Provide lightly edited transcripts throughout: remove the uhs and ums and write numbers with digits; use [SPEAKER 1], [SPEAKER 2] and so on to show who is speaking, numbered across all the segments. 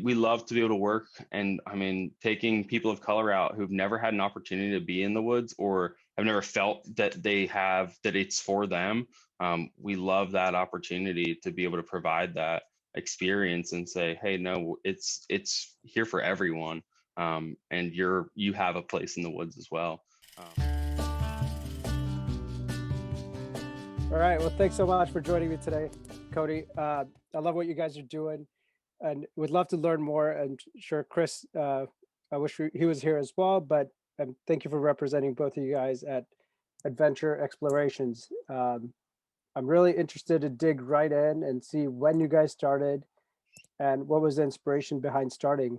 [SPEAKER 1] we love to be able to work, and I mean, taking people of color out who've never had an opportunity to be in the woods or have never felt that that it's for them. We love that opportunity to be able to provide that experience and say, hey, no, it's here for everyone. And you have a place in the woods as well.
[SPEAKER 2] All right. Well, thanks so much for joining me today, Cody. I love what you guys are doing and would love to learn more. And sure, Chris, I wish he was here as well, but thank you for representing both of you guys at Adventure Explorations. I'm really interested to dig right in and see when you guys started and what was the inspiration behind starting.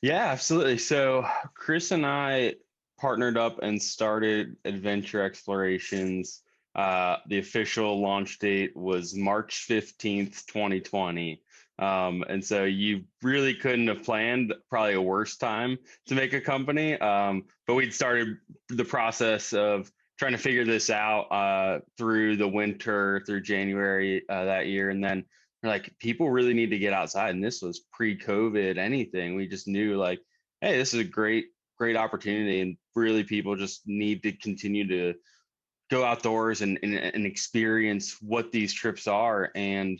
[SPEAKER 1] Yeah, absolutely. So Chris and I partnered up and started Adventure Explorations. The official launch date was March 15th, 2020. And so you really couldn't have planned probably a worse time to make a company. But we'd started the process of trying to figure this out through the winter, through January that year. And then we're like, people really need to get outside. And this was pre-COVID anything. We just knew like, hey, this is a great opportunity. And really people just need to continue to go outdoors and experience what these trips are. And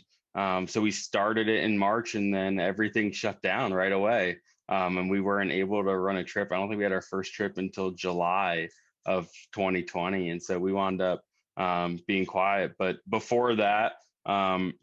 [SPEAKER 1] so we started it in March, and then everything shut down right away. And we weren't able to run a trip. I don't think we had our first trip until July of 2020. And so we wound up being quiet. But before that,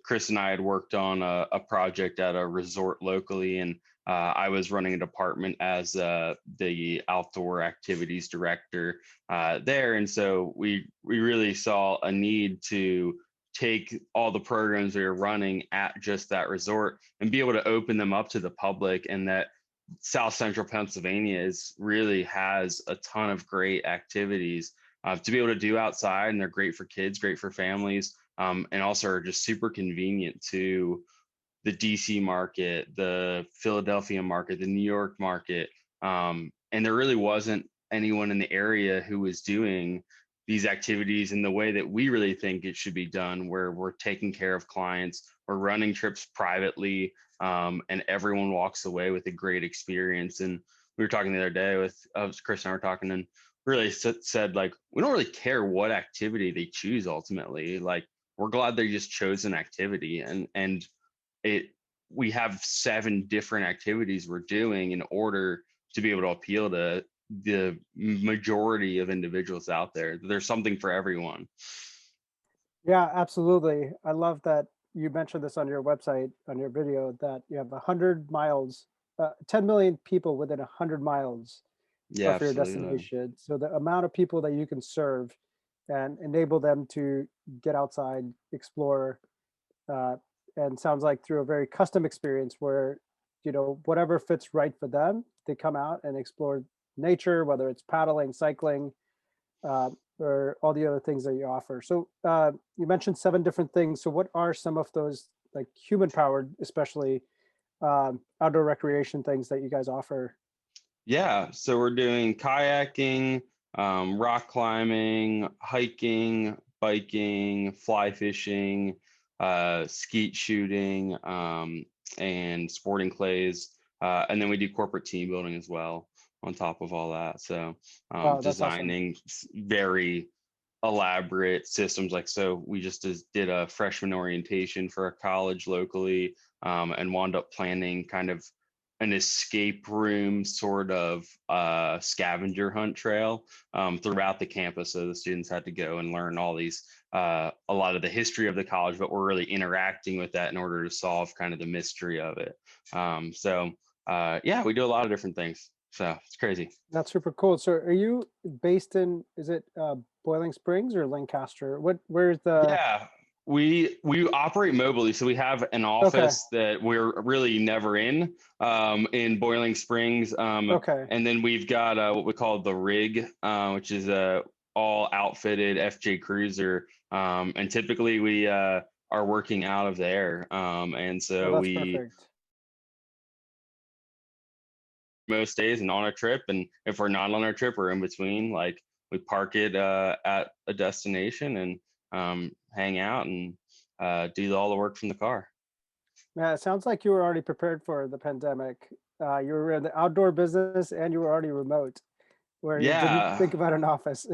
[SPEAKER 1] Chris and I had worked on a project at a resort locally, and I was running a department as the outdoor activities director there. And so we really saw a need to take all the programs we were running at just that resort and be able to open them up to the public. And that South Central Pennsylvania really has a ton of great activities to be able to do outside, and they're great for kids, great for families, and also are just super convenient to the DC market, the Philadelphia market, the New York market. And there really wasn't anyone in the area who was doing these activities in the way that we really think it should be done, where we're taking care of clients, we're running trips privately, and everyone walks away with a great experience. And we were talking the other day with Chris and I were talking, and really said like, we don't really care what activity they choose ultimately. Like, we're glad they just chose an activity, and we have 7 different activities we're doing in order to be able to appeal to the majority of individuals out there. There's something for everyone.
[SPEAKER 2] Yeah, absolutely. I love that you mentioned this on your website, on your video, that you have 100 miles, 10 million people within 100 miles
[SPEAKER 1] Yeah,
[SPEAKER 2] of your
[SPEAKER 1] absolutely.
[SPEAKER 2] destination. So the amount of people that you can serve and enable them to get outside, explore, uh, and sounds like through a very custom experience where, whatever fits right for them, they come out and explore nature, whether it's paddling, cycling, uh, or all the other things that you offer. So you mentioned 7 different things. So what are some of those like human powered, especially outdoor recreation things that you guys offer?
[SPEAKER 1] Yeah, so we're doing kayaking, rock climbing, hiking, biking, fly fishing, skeet shooting, and sporting clays. And then we do corporate team building as well on top of all that. So
[SPEAKER 2] Wow, that's awesome.
[SPEAKER 1] designing very elaborate systems. Like, so we just did a freshman orientation for a college locally, and wound up planning kind of an escape room sort of scavenger hunt trail throughout the campus. So the students had to go and learn all these, a lot of the history of the college, but we're really interacting with that in order to solve kind of the mystery of it. Yeah, we do a lot of different things. So it's crazy.
[SPEAKER 2] That's super cool. So are you based in, is it Boiling Springs or Lancaster? Where's the,
[SPEAKER 1] Yeah, we operate mobily, so we have an
[SPEAKER 2] okay,
[SPEAKER 1] office that we're really never in Boiling Springs,
[SPEAKER 2] okay.
[SPEAKER 1] and then we've got what we call the rig, which is a all outfitted FJ Cruiser, and typically we are working out of there, and
[SPEAKER 2] Oh,
[SPEAKER 1] so
[SPEAKER 2] that's
[SPEAKER 1] we
[SPEAKER 2] perfect.
[SPEAKER 1] most days and on a trip, and if we're not on our trip, we're in between. Like, we park it at a destination and hang out and do all the work from the car.
[SPEAKER 2] Yeah, it sounds like you were already prepared for the pandemic. You were in the outdoor business and you were already remote, where you didn't
[SPEAKER 1] Yeah.
[SPEAKER 2] think about an office.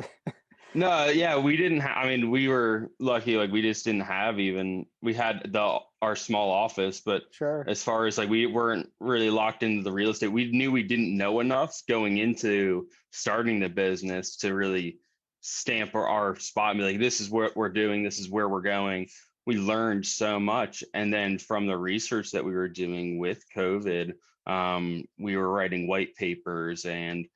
[SPEAKER 1] No, yeah, we didn't I mean, we were lucky, like we just didn't have even we had our small office, but
[SPEAKER 2] Sure.
[SPEAKER 1] as far as like we weren't really locked into the real estate, we knew we didn't know enough going into starting the business to really stamp our spot and be like, this is what we're doing, this is where we're going. We learned so much. And then from the research that we were doing with COVID, we were writing white papers and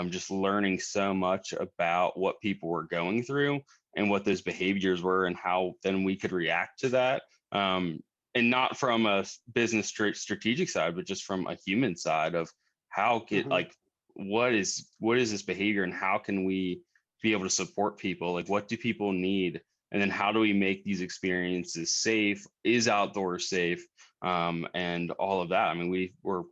[SPEAKER 1] just learning so much about what people were going through and what those behaviors were and how then we could react to that. And not from a business strategic side, but just from a human side of how get
[SPEAKER 2] Hmm.
[SPEAKER 1] like what is this behavior and how can we be able to support people? Like what do people need? And then how do we make these experiences safe? Is outdoors safe? And all of that. I mean, we were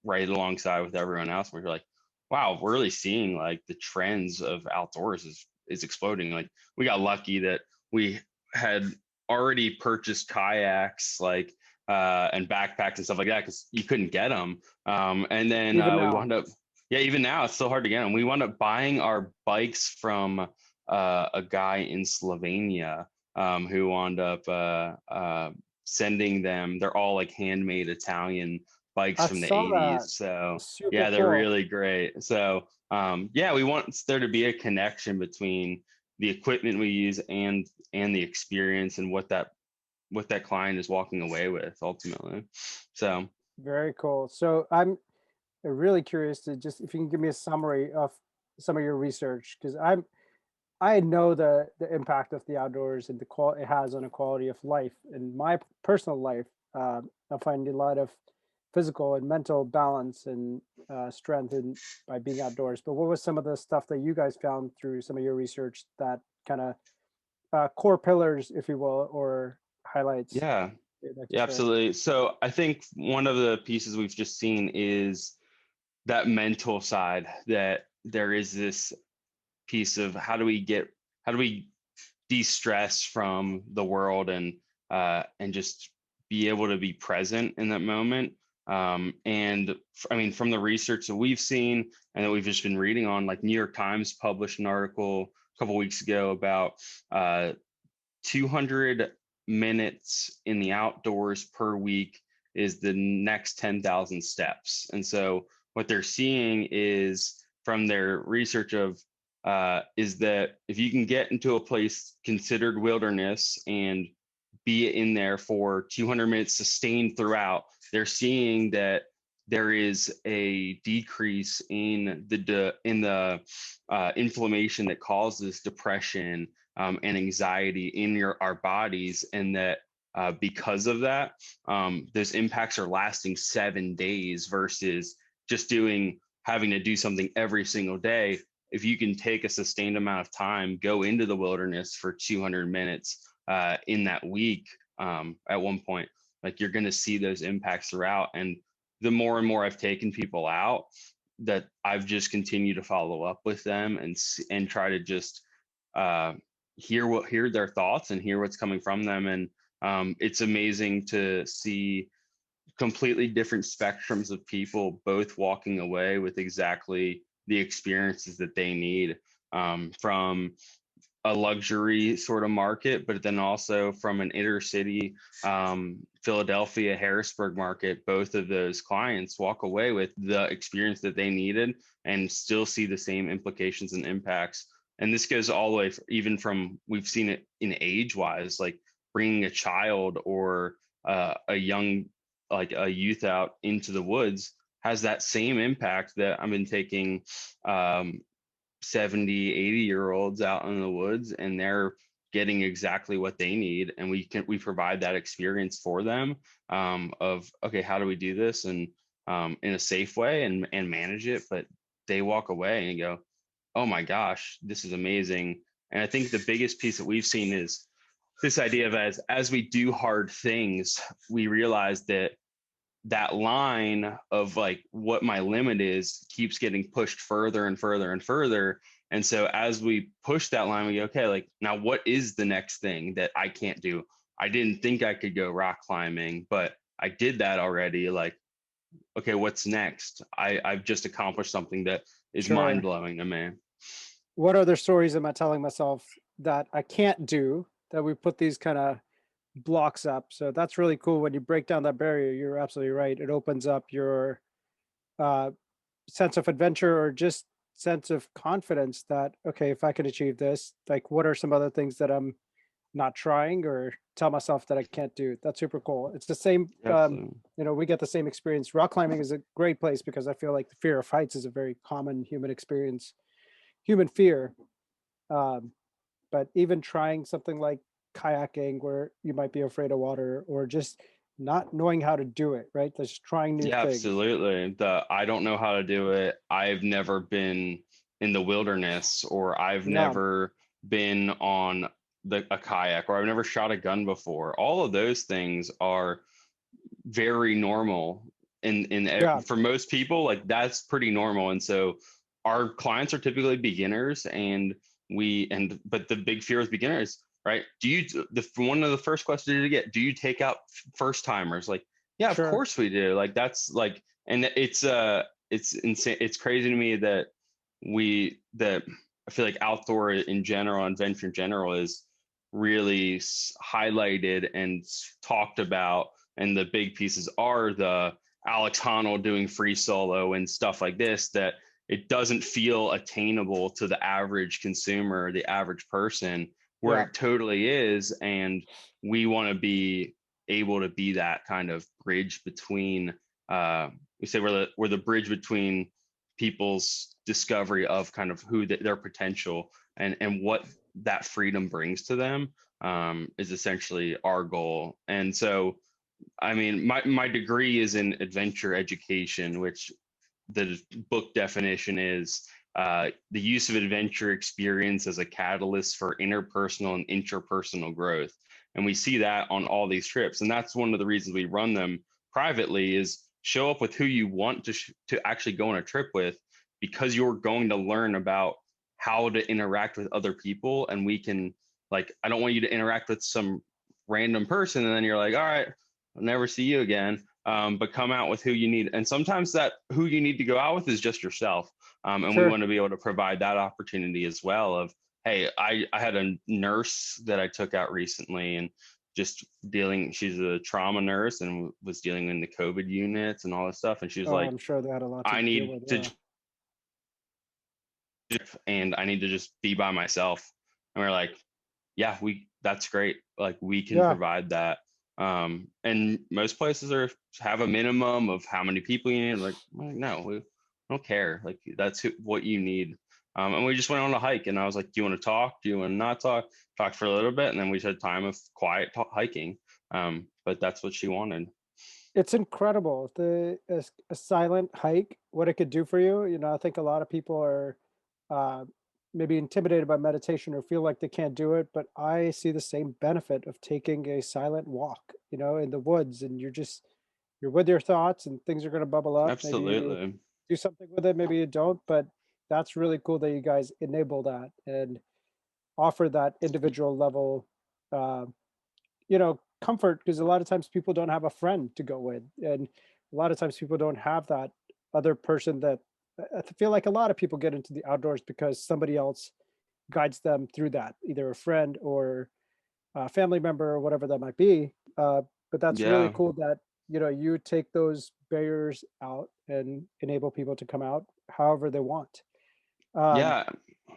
[SPEAKER 1] right alongside with everyone else. We're like, wow, we're really seeing like the trends of outdoors is exploding. Like we got lucky that we had already purchased kayaks, like and backpacks and stuff like that because you couldn't get them. And then
[SPEAKER 2] Even
[SPEAKER 1] we
[SPEAKER 2] now.
[SPEAKER 1] wound up, yeah, even now it's still hard to get them. We wound up buying our bikes from a guy in Slovenia who wound up sending them. They're all like handmade Italian bikes
[SPEAKER 2] I
[SPEAKER 1] from the
[SPEAKER 2] saw that.
[SPEAKER 1] 80s. So
[SPEAKER 2] Super
[SPEAKER 1] yeah, they're
[SPEAKER 2] cool.
[SPEAKER 1] really great. So yeah, we want there to be a connection between the equipment we use and the experience and what that client is walking away with ultimately. So
[SPEAKER 2] Very cool. So I'm really curious to just if you can give me a summary of some of your research, because I know the impact of the outdoors and the quality it has on the quality of life in my personal life. I find a lot of physical and mental balance and strength in by being outdoors. But what was some of the stuff that you guys found through some of your research that kind of core pillars, if you will, or highlights
[SPEAKER 1] yeah,
[SPEAKER 2] you'd like to
[SPEAKER 1] yeah,
[SPEAKER 2] share?
[SPEAKER 1] absolutely. So I think one of the pieces we've just seen is that mental side that there is this piece of how do we de-stress from the world and just be able to be present in that moment. And I mean, from the research that we've seen and that we've just been reading on, like New York Times published an article a couple weeks ago about uh, 200 minutes in the outdoors per week is the next 10,000 steps. And so what they're seeing is from their research of is that if you can get into a place considered wilderness and be in there for 200 minutes sustained throughout, they're seeing that there is a decrease in the inflammation that causes depression and anxiety in our bodies, and that because of that, those impacts are lasting 7 days versus just having to do something every single day. If you can take a sustained amount of time, go into the wilderness for 200 minutes in that week, at one point, like you're going to see those impacts throughout. And the more and more I've taken people out, that I've just continued to follow up with them and try to just uh, hear their thoughts and hear what's coming from them. And it's amazing to see completely different spectrums of people both walking away with exactly the experiences that they need, from a luxury sort of market, but then also from an inner city, Philadelphia, Harrisburg market. Both of those clients walk away with the experience that they needed and still see the same implications and impacts. And this goes all the way, even from we've seen it in age wise, like bringing a child or a young, like a youth out into the woods has that same impact that I've been taking um, 70, 80-year olds out in the woods, and they're getting exactly what they need. And we provide that experience for them, of, okay, how do we do this and in a safe way and manage it? But they walk away and go, oh my gosh, this is amazing. And I think the biggest piece that we've seen is this idea of as we do hard things, we realize that line of like what my limit is keeps getting pushed further and further and further. And so as we push that line, we go, okay, like now what is the next thing that I can't do? I didn't think I could go rock climbing, but I did that already. Like, okay, what's next? I've just accomplished something that is mind
[SPEAKER 2] Sure.
[SPEAKER 1] blowing to me.
[SPEAKER 2] What other stories am I telling myself that I can't do, that we put these kind of blocks up? So that's really cool. When you break down that barrier, you're absolutely right. It opens up your uh, sense of adventure, or just sense of confidence that, okay, if I can achieve this, like what are some other things that I'm not trying or tell myself that I can't do? That's super cool. It's the same,
[SPEAKER 1] Absolutely.
[SPEAKER 2] we get the same experience. Rock climbing is a great place because I feel like the fear of heights is a very common human experience, human fear. Um, but even trying something like kayaking where you might be afraid of water, or just not knowing how to do it, right? Just trying new
[SPEAKER 1] Yeah,
[SPEAKER 2] things.
[SPEAKER 1] absolutely. I don't know how to do it. I've never been in the wilderness, or I've
[SPEAKER 2] No.
[SPEAKER 1] never been on a kayak, or I've never shot a gun before. All of those things are very normal
[SPEAKER 2] Yeah.
[SPEAKER 1] for most people. Like, that's pretty normal. And so our clients are typically beginners, and but the big fear with beginners, right? One of the first questions you get, do you take out first timers? Like, yeah, of
[SPEAKER 2] Sure.
[SPEAKER 1] course we do. Like, that's like, and it's insane. It's crazy to me that I feel like outdoor in general, adventure in general, is really highlighted and talked about, and the big pieces are the Alex Honnold doing free solo and stuff like this, that it doesn't feel attainable to the average consumer, the average person, where
[SPEAKER 2] Yeah.
[SPEAKER 1] it totally is. And we want to be able to be that kind of bridge between, we say we're the bridge between people's discovery of kind of their potential, and what that freedom brings to them, is essentially our goal. And so, I mean, my degree is in adventure education, which the book definition is the use of adventure experience as a catalyst for interpersonal and interpersonal growth. And we see that on all these trips. And that's one of the reasons we run them privately, is show up with who you want to actually go on a trip with, because you're going to learn about how to interact with other people. And we can, like, I don't want you to interact with some random person and then you're like, all right, I'll never see you again. But come out with who you need. And sometimes that who you need to go out with is just yourself. And we
[SPEAKER 2] Sure.
[SPEAKER 1] want to be able to provide that opportunity as well of, hey, I had a nurse that I took out recently, and just she's a trauma nurse and was dealing in the COVID units and all this stuff. And she was
[SPEAKER 2] Oh,
[SPEAKER 1] like,
[SPEAKER 2] I'm sure they had a lot to
[SPEAKER 1] I
[SPEAKER 2] deal
[SPEAKER 1] need
[SPEAKER 2] with.
[SPEAKER 1] to,
[SPEAKER 2] Yeah.
[SPEAKER 1] and I need to just be by myself. And we're like, yeah, that's great. Like, we can
[SPEAKER 2] Yeah.
[SPEAKER 1] provide that. And most places have a minimum of how many people you need. Like, no, we don't care. Like, that's what you need. And we just went on a hike, and I was like, do you want to talk? Do you want to not talk? Talked for a little bit, and then we had time of quiet hiking. But that's what she wanted.
[SPEAKER 2] It's incredible, a silent hike, what it could do for you. I think a lot of people are uh, maybe intimidated by meditation or feel like they can't do it, but I see the same benefit of taking a silent walk, in the woods, and you're with your thoughts, and things are going to bubble up. Maybe you
[SPEAKER 1] Absolutely.
[SPEAKER 2] do something with it, maybe you don't, but that's really cool that you guys enable that and offer that individual level, uh, comfort, because a lot of times people don't have a friend to go with, and a lot of times people don't have that other person that I feel like a lot of people get into the outdoors because somebody else guides them through that, either a friend or a family member or whatever that might be. But that's really
[SPEAKER 1] Yeah.
[SPEAKER 2] cool that you take those barriers out and enable people to come out however they want. Um,
[SPEAKER 1] Yeah,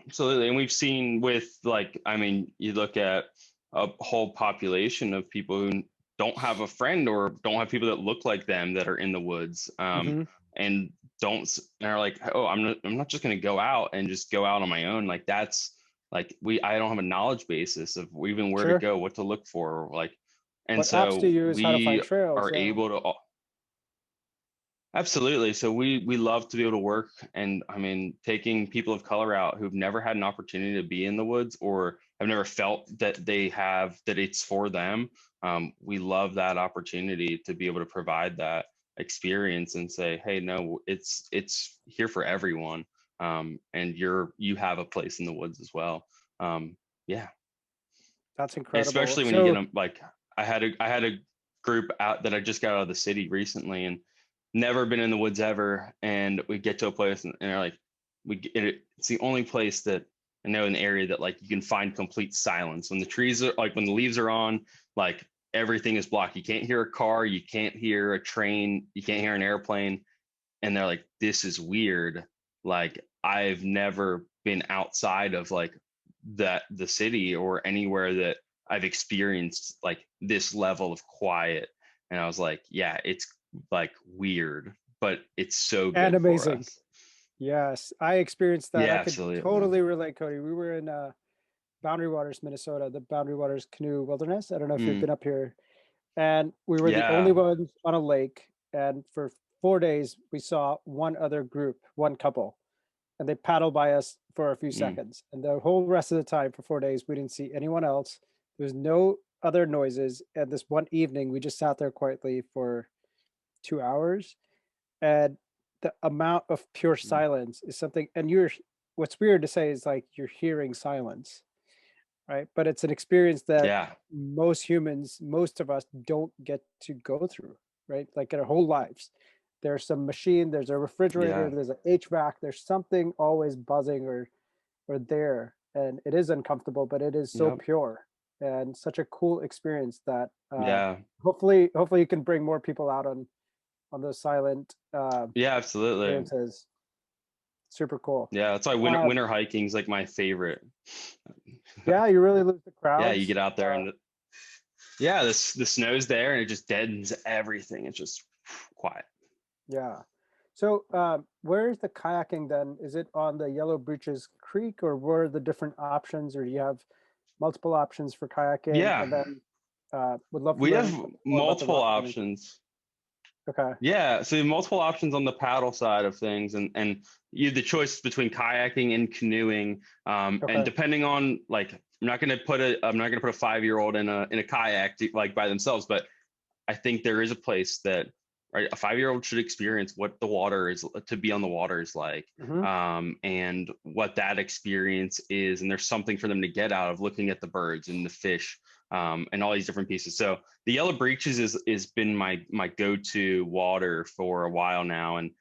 [SPEAKER 1] absolutely. And we've seen with, like, I mean, you look at a whole population of people who don't have a friend, or don't have people that look like them that are in the woods,
[SPEAKER 2] mhm.
[SPEAKER 1] and and are like, oh, I'm not just going to go out and just go out on my own. Like, that's like, I don't have a knowledge basis of even where to
[SPEAKER 2] Sure.
[SPEAKER 1] go, what to look for, like. And
[SPEAKER 2] What apps to
[SPEAKER 1] so
[SPEAKER 2] use, how to find
[SPEAKER 1] we
[SPEAKER 2] trails.
[SPEAKER 1] are
[SPEAKER 2] Yeah.
[SPEAKER 1] able to. Absolutely. So we love to be able to work, and I mean, taking people of color out who've never had an opportunity to be in the woods, or have never felt that it's for them. We love that opportunity to be able to provide that experience and say, hey, no, it's here for everyone. And you have a place in the woods as well. Yeah.
[SPEAKER 2] That's incredible.
[SPEAKER 1] Especially when you get
[SPEAKER 2] So
[SPEAKER 1] them, like, I had a group out that I just got out of the city recently and never been in the woods ever. And we get to a place and they're like, it's the only place that I know in the area that like you can find complete silence when the trees are like, when the leaves are on, like everything is blocked. You can't hear a car, you can't hear a train, you can't hear an airplane. And they're like, this is weird. Like I've never been outside of like the city or anywhere that I've experienced like this level of quiet. And I was like, yeah, it's like weird, but it's so
[SPEAKER 2] And
[SPEAKER 1] good for
[SPEAKER 2] amazing.
[SPEAKER 1] us.
[SPEAKER 2] Yes, I experienced that.
[SPEAKER 1] Yeah,
[SPEAKER 2] I could
[SPEAKER 1] absolutely.
[SPEAKER 2] totally relate, Cody. We were in Boundary Waters, Minnesota, the Boundary Waters Canoe Wilderness. I don't know if you've
[SPEAKER 1] Mm,
[SPEAKER 2] been up here. And we were the only
[SPEAKER 1] yeah.
[SPEAKER 2] ones on a lake. And for 4 days, we saw one other group, one couple, and they paddled by us for a few
[SPEAKER 1] Mm,
[SPEAKER 2] seconds. And the whole rest of the time for 4 days, we didn't see anyone else. There was no other noises. And this one evening, we just sat there quietly for 2 hours. And the amount of pure
[SPEAKER 1] mm,
[SPEAKER 2] silence is something, and what's weird to say is like you're hearing silence, right? But it's an experience that
[SPEAKER 1] yeah.
[SPEAKER 2] most humans, most of us don't get to go through, right? Like in our whole lives. There's some machine, there's a refrigerator,
[SPEAKER 1] Yeah.
[SPEAKER 2] there's an HVAC, there's something always buzzing or there. And it is uncomfortable, but it is so
[SPEAKER 1] Yep.
[SPEAKER 2] pure and such a cool experience that
[SPEAKER 1] Yeah.
[SPEAKER 2] hopefully you can bring more people out on those silent
[SPEAKER 1] Yeah, absolutely.
[SPEAKER 2] experiences. Super cool.
[SPEAKER 1] Yeah, that's why
[SPEAKER 2] Um,
[SPEAKER 1] winter hiking is like my favorite.
[SPEAKER 2] yeah, you really lose the
[SPEAKER 1] Yeah, you
[SPEAKER 2] crowds.
[SPEAKER 1] get out there and yeah, the snow's there and it just deadens everything. It's just quiet.
[SPEAKER 2] Yeah. So, where's the kayaking then? Is it on the Yellow Breeches Creek, or where are the different options, or do you have multiple options for kayaking?
[SPEAKER 1] Yeah,
[SPEAKER 2] And then, would love to
[SPEAKER 1] we have
[SPEAKER 2] learn more about the
[SPEAKER 1] multiple
[SPEAKER 2] rock climbing.
[SPEAKER 1] options.
[SPEAKER 2] Okay.
[SPEAKER 1] Yeah, so you have multiple options on the paddle side of things, and you have the choice between kayaking and canoeing. And
[SPEAKER 2] Okay.
[SPEAKER 1] depending on like, I'm not gonna put a 5-year-old in a kayak like by themselves, but I think there is a place that right a 5-year-old should experience what the water is to be on the water is like,
[SPEAKER 2] Hmm.
[SPEAKER 1] and what that experience is, and there's something for them to get out of looking at the birds and the fish, and all these different pieces. So the Yellow Breeches is been my go-to water for a while now, and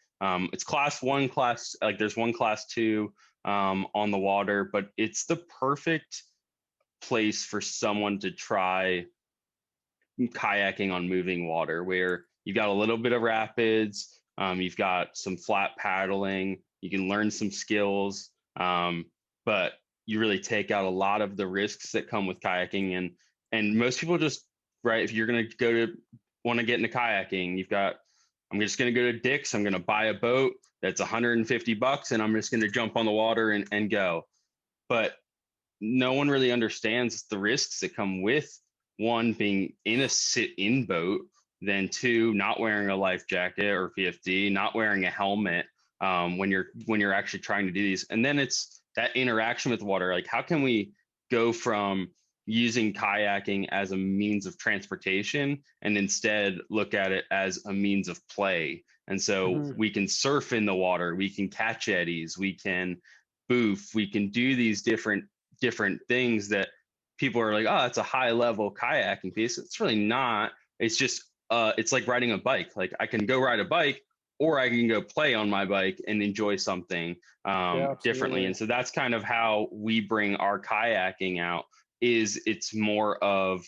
[SPEAKER 1] it's class one, class like there's one class two on the water, but it's the perfect place for someone to try kayaking on moving water where you've got a little bit of rapids, you've got some flat paddling, you can learn some skills, but you really take out a lot of the risks that come with kayaking. And most people just, right, if you're going to want to get into kayaking, I'm just going to go to Dick's, I'm going to buy a boat that's $150 and I'm just going to jump on the water and go. But no one really understands the risks that come with one being in a sit-in boat, then two not wearing a life jacket or PFD, not wearing a helmet when you're actually trying to do these, and then it's that interaction with water. Like, how can we go from using kayaking as a means of transportation and instead look at it as a means of play? And so
[SPEAKER 2] Hmm.
[SPEAKER 1] we can surf in the water, we can catch eddies, we can boof, we can do these different things that people are like, oh, it's a high level kayaking piece. It's really not. It's just it's like riding a bike. Like I can go ride a bike or I can go play on my bike and enjoy something
[SPEAKER 2] Yeah,
[SPEAKER 1] differently.
[SPEAKER 2] absolutely.
[SPEAKER 1] And so that's kind of how we bring our kayaking out, is it's more of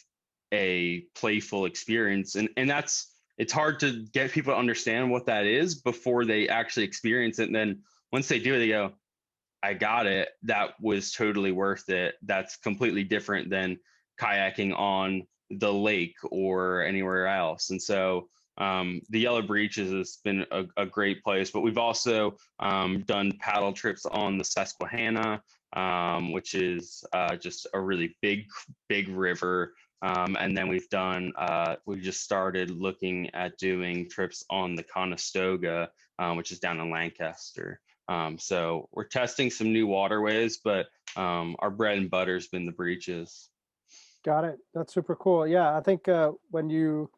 [SPEAKER 1] a playful experience. And that's, it's hard to get people to understand what that is before they actually experience it. And then once they do it, they go, I got it. That was totally worth it. That's completely different than kayaking on the lake or anywhere else. And so the Yellow Breeches has been a great place, but we've also done paddle trips on the Susquehanna, which is just a really big river. And then we just started looking at doing trips on the Conestoga, which is down in Lancaster. So we're testing some new waterways, but our bread and butter has been the breaches.
[SPEAKER 2] Got it. That's super cool. Yeah, I think when you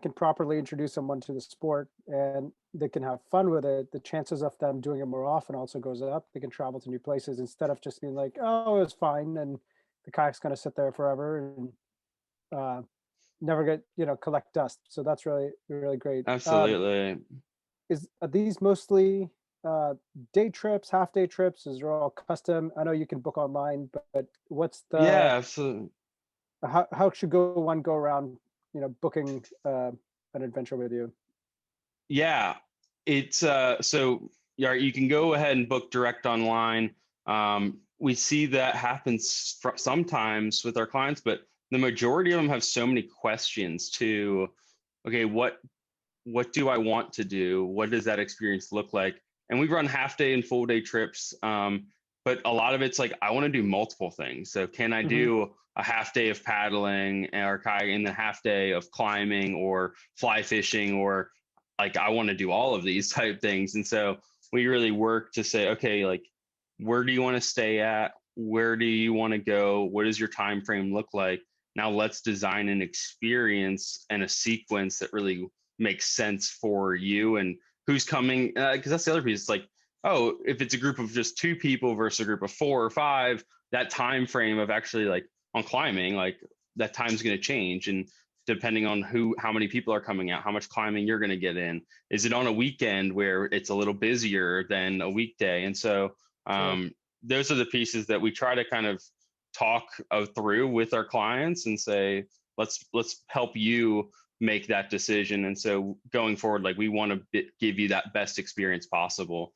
[SPEAKER 2] can properly introduce someone to the sport and they can have fun with it, the chances of them doing it more often also goes up. They can travel to new places instead of just being like, "Oh, it's fine," and the kayak's gonna sit there forever. And uh, never get, collect dust. So that's really, really great.
[SPEAKER 1] Absolutely.
[SPEAKER 2] Are these mostly uh, day trips, half day trips? Is they're all custom? I know you can book online, but what's the
[SPEAKER 1] Yeah, absolutely.
[SPEAKER 2] how should one go around, booking an adventure with you?
[SPEAKER 1] Yeah, it's so yeah, you can go ahead and book direct online. We see that happens sometimes with our clients, but the majority of them have so many questions to, okay, what do I want to do? What does that experience look like? And we run half day and full day trips. But a lot of it's like, I want to do multiple things. So can I
[SPEAKER 2] Hmm.
[SPEAKER 1] do a half day of paddling or kayaking and a half day of climbing or fly fishing, or like, I want to do all of these type things. And so we really work to say, okay, like, where do you want to stay at? Where do you want to go? What does your time frame look like? Now let's design an experience and a sequence that really makes sense for you and who's coming. Because that's the other piece. It's like, oh, if it's a group of just two people versus a group of four or five, that time frame of actually like on climbing, like that time's going to change. And depending on how many people are coming out, how much climbing you're going to get in. Is it on a weekend where it's a little busier than a weekday? And so
[SPEAKER 2] Sure.
[SPEAKER 1] those are the pieces that we try to kind of talk through with our clients and say, let's help you make that decision. And so going forward, like we want to give you that best experience possible.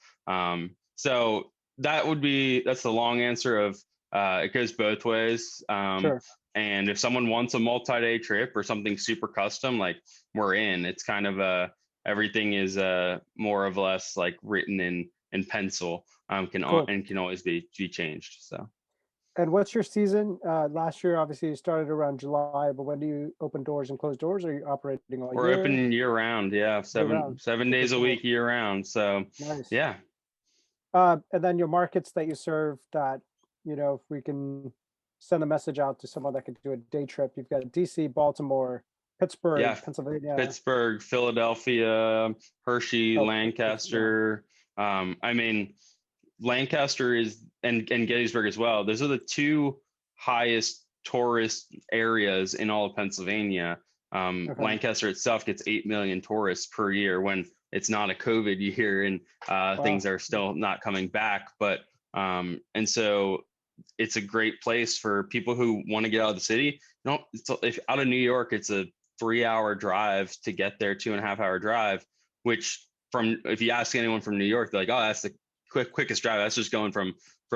[SPEAKER 1] So that's the long answer of it goes both ways.
[SPEAKER 2] Sure.
[SPEAKER 1] And if someone wants a multi-day trip or something super custom, like we're in. It's kind of everything is more or less like written in pencil.
[SPEAKER 2] Cool.
[SPEAKER 1] Can always be changed. So
[SPEAKER 2] And what's your season? Last year, obviously, you started around July, but when do you open doors and close doors? Are you operating all
[SPEAKER 1] we're
[SPEAKER 2] year,
[SPEAKER 1] open year round. Yeah,
[SPEAKER 2] year
[SPEAKER 1] seven
[SPEAKER 2] round?
[SPEAKER 1] seven
[SPEAKER 2] Super
[SPEAKER 1] days a
[SPEAKER 2] cool.
[SPEAKER 1] week year round. So
[SPEAKER 2] Nice.
[SPEAKER 1] yeah,
[SPEAKER 2] And then your markets that you serve that, if we can send a message out to someone that could do a day trip, you've got DC, Baltimore, Pittsburgh,
[SPEAKER 1] yeah.
[SPEAKER 2] Pennsylvania.
[SPEAKER 1] Pittsburgh, Philadelphia, Hershey,
[SPEAKER 2] Oh, yeah.
[SPEAKER 1] Lancaster. I mean, Lancaster is and Gettysburg as well. Those are the two highest tourist areas in all of Pennsylvania.
[SPEAKER 2] Okay.
[SPEAKER 1] Lancaster itself gets 8 million tourists per year when it's not a COVID year and
[SPEAKER 2] Wow.
[SPEAKER 1] things are still not coming back. But and so it's a great place for people who want to get out of the city. If out of New York, it's a 3 hour drive to get there, 2.5 hour drive, which from if you ask anyone from New York, they're like, oh, that's the quickest drive. That's just going from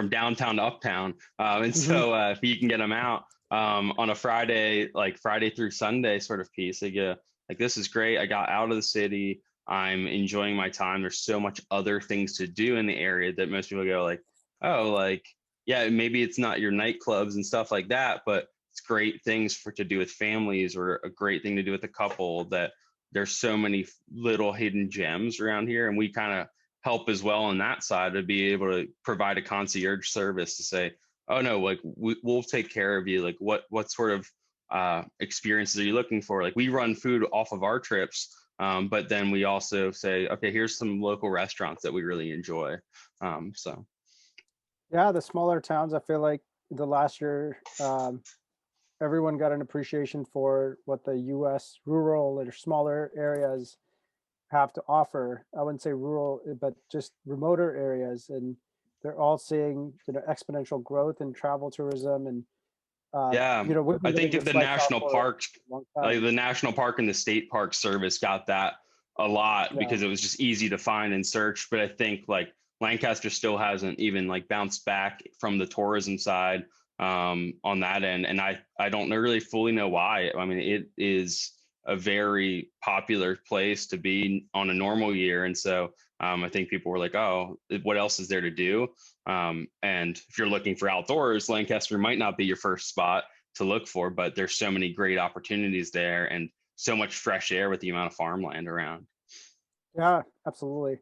[SPEAKER 1] downtown to uptown. And
[SPEAKER 2] Hmm.
[SPEAKER 1] so if you can get them out on a Friday, like Friday through Sunday sort of piece, they go like, this is great. I got out of the city. I'm enjoying my time. There's so much other things to do in the area that most people go like, oh, like, yeah, maybe it's not your nightclubs and stuff like that, but it's great things to do with families or a great thing to do with a couple. That there's so many little hidden gems around here, and we kind of help as well on that side to be able to provide a concierge service to say, oh no, like we'll take care of you. Like what sort of experiences are you looking for? Like we run food off of our trips, but then we also say, okay, here's some local restaurants that we really enjoy. So
[SPEAKER 2] Yeah, the smaller towns, I feel like the last year, everyone got an appreciation for what the US rural or smaller areas have to offer. I wouldn't say rural, but just remoter areas. And they're all seeing, exponential growth in travel tourism. And,
[SPEAKER 1] yeah,
[SPEAKER 2] we've been
[SPEAKER 1] I
[SPEAKER 2] living
[SPEAKER 1] think
[SPEAKER 2] this
[SPEAKER 1] the
[SPEAKER 2] lifestyle
[SPEAKER 1] national
[SPEAKER 2] for
[SPEAKER 1] parks,
[SPEAKER 2] a long
[SPEAKER 1] like
[SPEAKER 2] time.
[SPEAKER 1] the national park and the state park service got that a lot
[SPEAKER 2] Yeah.
[SPEAKER 1] because it was just easy to find and search. But I think like Lancaster still hasn't even like bounced back from the tourism side on that end. And I don't really fully know why. I mean, it is a very popular place to be on a normal year. And so I think people were like, oh, what else is there to do? And if you're looking for outdoors, Lancaster might not be your first spot to look for, but there's so many great opportunities there and so much fresh air with the amount of farmland around.
[SPEAKER 2] Yeah, absolutely.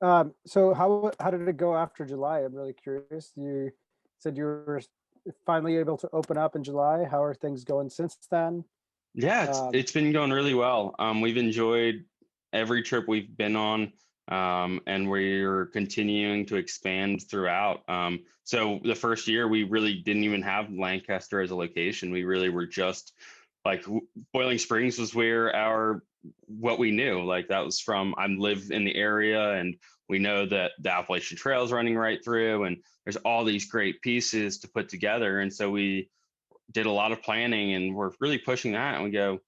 [SPEAKER 2] So how did it go after July? I'm really curious. You said you were finally able to open up in July. How are things going since then?
[SPEAKER 1] Yeah,
[SPEAKER 2] Um,
[SPEAKER 1] it's been going really well. We've enjoyed every trip we've been on, and we're continuing to expand throughout. So the first year we really didn't even have Lancaster as a location. We really were just like Boiling Springs was where what we knew. Like that was from, I live in the area and we know that the Appalachian Trail is running right through and there's all these great pieces to put together. And so we did a lot of planning and we're really pushing that. And we go,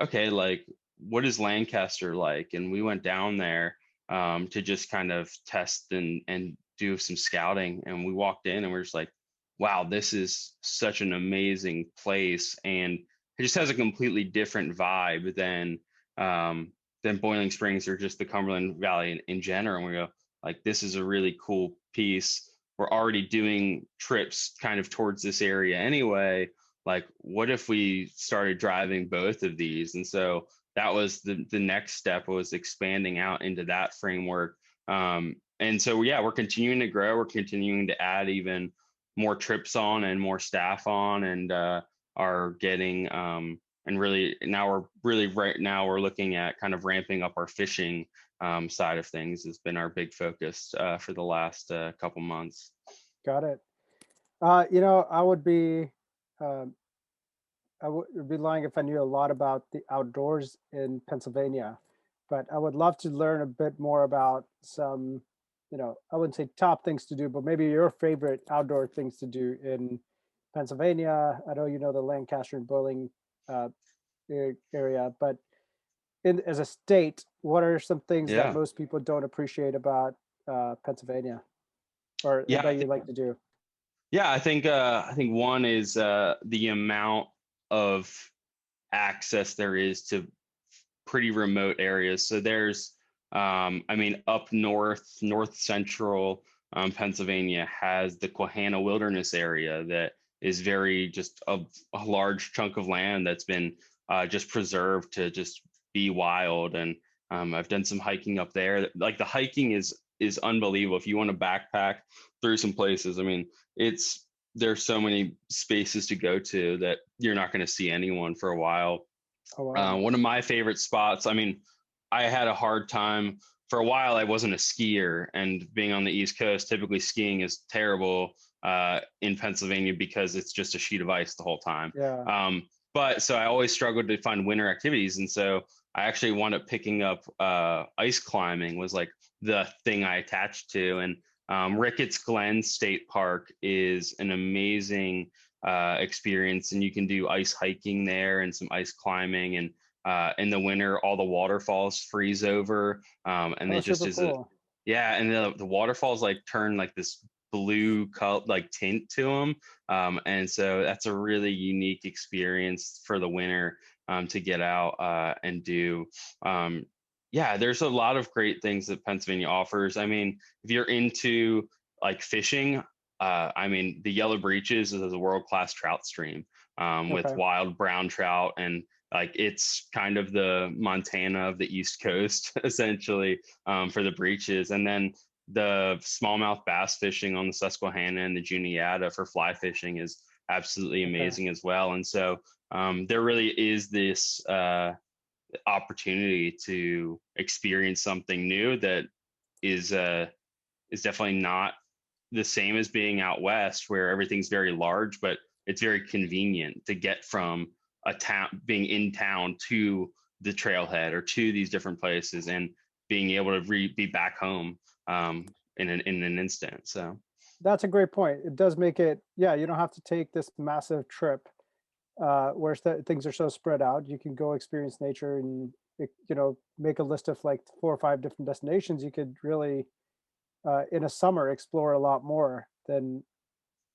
[SPEAKER 1] okay, like what is Lancaster like? And we went down there to just kind of test and do some scouting. And we walked in and we're just like, wow, this is such an amazing place. And it just has a completely different vibe than Boiling Springs or just the Cumberland Valley in general. And we go, like, this is a really cool piece. We're already doing trips kind of towards this area anyway. Like, what if we started driving both of these? And so that was the next step, was expanding out into that framework. And so, yeah, we're continuing to grow. We're continuing to add even more trips on and more staff on, and are getting and really right now we're looking at kind of ramping up our fishing side of things. Has been our big focus for the last couple months.
[SPEAKER 2] Got it. You know, um, I would be lying if I knew a lot about the outdoors in Pennsylvania, but I would love to learn a bit more about some, you know, I wouldn't say top things to do, but maybe your favorite outdoor things to do in Pennsylvania. I know you know the Lancaster and Boiling uh, area, but as a state, what are some things that
[SPEAKER 1] Yeah.
[SPEAKER 2] most people don't appreciate about Pennsylvania, or
[SPEAKER 1] Yeah,
[SPEAKER 2] that you like to do?
[SPEAKER 1] yeah, I think one is the amount of access there is to pretty remote areas. So there's, I mean, up north central Pennsylvania has the Quahana Wilderness area that is very just a large chunk of land that's been just preserved to just be wild. And I've done some hiking up there. Like the hiking is unbelievable. If you want to backpack through some places, I mean, there's so many spaces to go to that you're not going to see anyone for a while.
[SPEAKER 2] Oh wow.
[SPEAKER 1] One of my favorite spots, I mean, I had a hard time for a while. I wasn't a skier, and being on the East Coast, typically skiing is terrible in Pennsylvania because it's just a sheet of ice the whole time.
[SPEAKER 2] Yeah.
[SPEAKER 1] But so I always struggled to find winter activities. And so I actually wound up picking up ice climbing, was like the thing I attached to. And Ricketts Glen State Park is an amazing experience, and you can do ice hiking there and some ice climbing. And in the winter, all the waterfalls freeze over, and
[SPEAKER 2] Oh,
[SPEAKER 1] it just
[SPEAKER 2] super
[SPEAKER 1] is a
[SPEAKER 2] cool.
[SPEAKER 1] yeah. And the waterfalls like turn like this blue color like tint to them, and so that's a really unique experience for the winter to get out and do. Um, yeah, there's a lot of great things that Pennsylvania offers. I mean, if you're into like fishing, I mean, the Yellow Breeches is a world-class trout stream with
[SPEAKER 2] Okay.
[SPEAKER 1] wild brown trout, and like it's kind of the Montana of the East Coast, essentially, for the breeches. And then the smallmouth bass fishing on the Susquehanna and the Juniata for fly fishing is absolutely
[SPEAKER 2] Okay.
[SPEAKER 1] amazing as well. And so there really is this opportunity to experience something new that is definitely not the same as being out west, where everything's very large, but it's very convenient to get from a town, being in town, to the trailhead or to these different places, and being able to be back home in an instant. So
[SPEAKER 2] That's a great point. It does make it, yeah, you don't have to take this massive trip where things are so spread out. You can go experience nature and, you know, make a list of like 4 or 5 different destinations. You could really, in a summer, explore a lot more than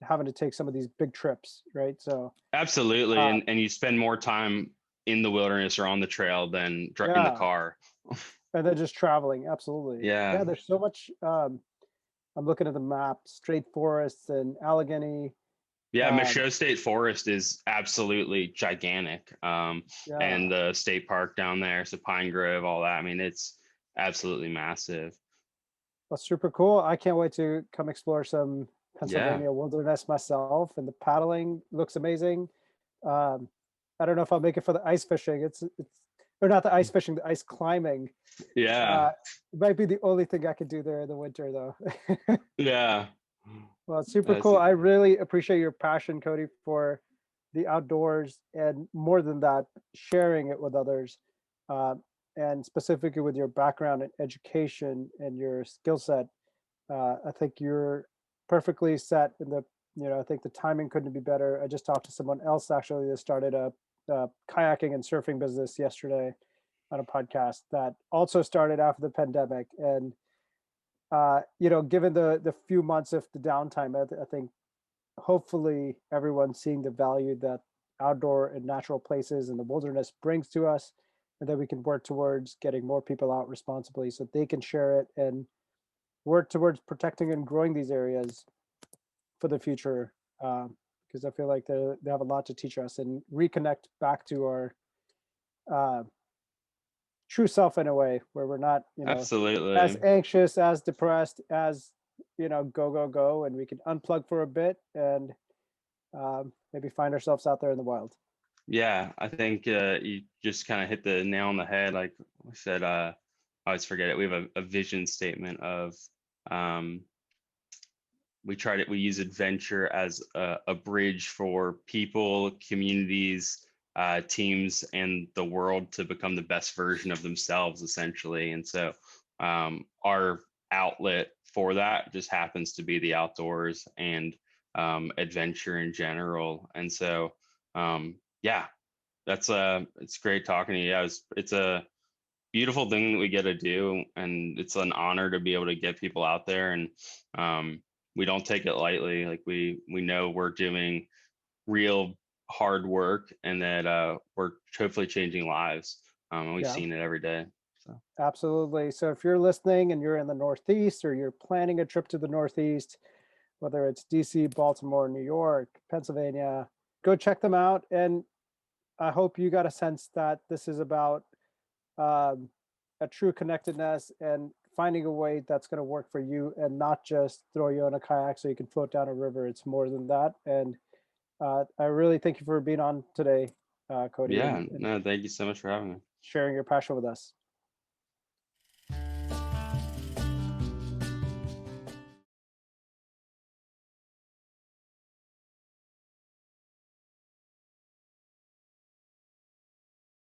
[SPEAKER 2] having to take some of these big trips, right? So,
[SPEAKER 1] absolutely,
[SPEAKER 2] uh,
[SPEAKER 1] and you spend more time in the wilderness or on the trail than in the
[SPEAKER 2] yeah,
[SPEAKER 1] car.
[SPEAKER 2] and then just traveling, absolutely.
[SPEAKER 1] Yeah.
[SPEAKER 2] Yeah, there's so much. I'm looking at the map, straight forests and Allegheny.
[SPEAKER 1] Yeah,
[SPEAKER 2] Um,
[SPEAKER 1] Michaud State Forest is absolutely gigantic.
[SPEAKER 2] yeah,
[SPEAKER 1] And the state park down there, so Pine Grove, all that. I mean, it's absolutely massive.
[SPEAKER 2] that's super cool. I can't wait to come explore some
[SPEAKER 1] Yeah.
[SPEAKER 2] Pennsylvania wilderness myself, and the paddling looks amazing. Um, I don't know if I'll make it for the ice fishing. It's or not the ice fishing, the ice climbing.
[SPEAKER 1] Yeah.
[SPEAKER 2] Uh, it might be the only thing I could do there in the winter, though.
[SPEAKER 1] Yeah.
[SPEAKER 2] Well, it's super
[SPEAKER 1] That's
[SPEAKER 2] cool. I really appreciate your passion, Cody, for the outdoors, and more than that, sharing it with others. Uh, and specifically with your background in education and your skill set, I think you're perfectly set in the, I think the timing couldn't be better. I just talked to someone else actually that started a kayaking and surfing business yesterday on a podcast that also started after the pandemic. And, given the few months of the downtime, I think hopefully everyone's seeing the value that outdoor and natural places and the wilderness brings to us, and that we can work towards getting more people out responsibly so they can share it and work towards protecting and growing these areas for the future. Because I feel like they have a lot to teach us and reconnect back to our uh, true self in a way where we're not, as
[SPEAKER 1] Absolutely.
[SPEAKER 2] anxious, as depressed, as go go go, and we can unplug for a bit and maybe find ourselves out there in the wild.
[SPEAKER 1] Yeah, I think you just kind of hit the nail on the head. Like I said, I always forget it. We have a vision statement of um, we use adventure as a bridge for people, communities, teams, and the world to become the best version of themselves, essentially. And so our outlet for that just happens to be the outdoors and adventure in general. And so, yeah, that's it's great talking to you. Yeah, it's a beautiful thing that we get to do, and it's an honor to be able to get people out there. And we don't take it lightly. Like we know we're doing real hard work, and that we're hopefully changing lives. And we've
[SPEAKER 2] Yeah,
[SPEAKER 1] seen it every day. So
[SPEAKER 2] absolutely. So if you're listening and you're in the Northeast or you're planning a trip to the Northeast, whether it's DC, Baltimore, New York, Pennsylvania, go check them out. And I hope you got a sense that this is about um, a true connectedness and finding a way that's going to work for you and not just throw you on a kayak so you can float down a river. It's more than that. And I really thank you for being on today, Cody,
[SPEAKER 1] yeah,
[SPEAKER 2] and
[SPEAKER 1] no, thank you so much for having me.
[SPEAKER 2] sharing your passion with us.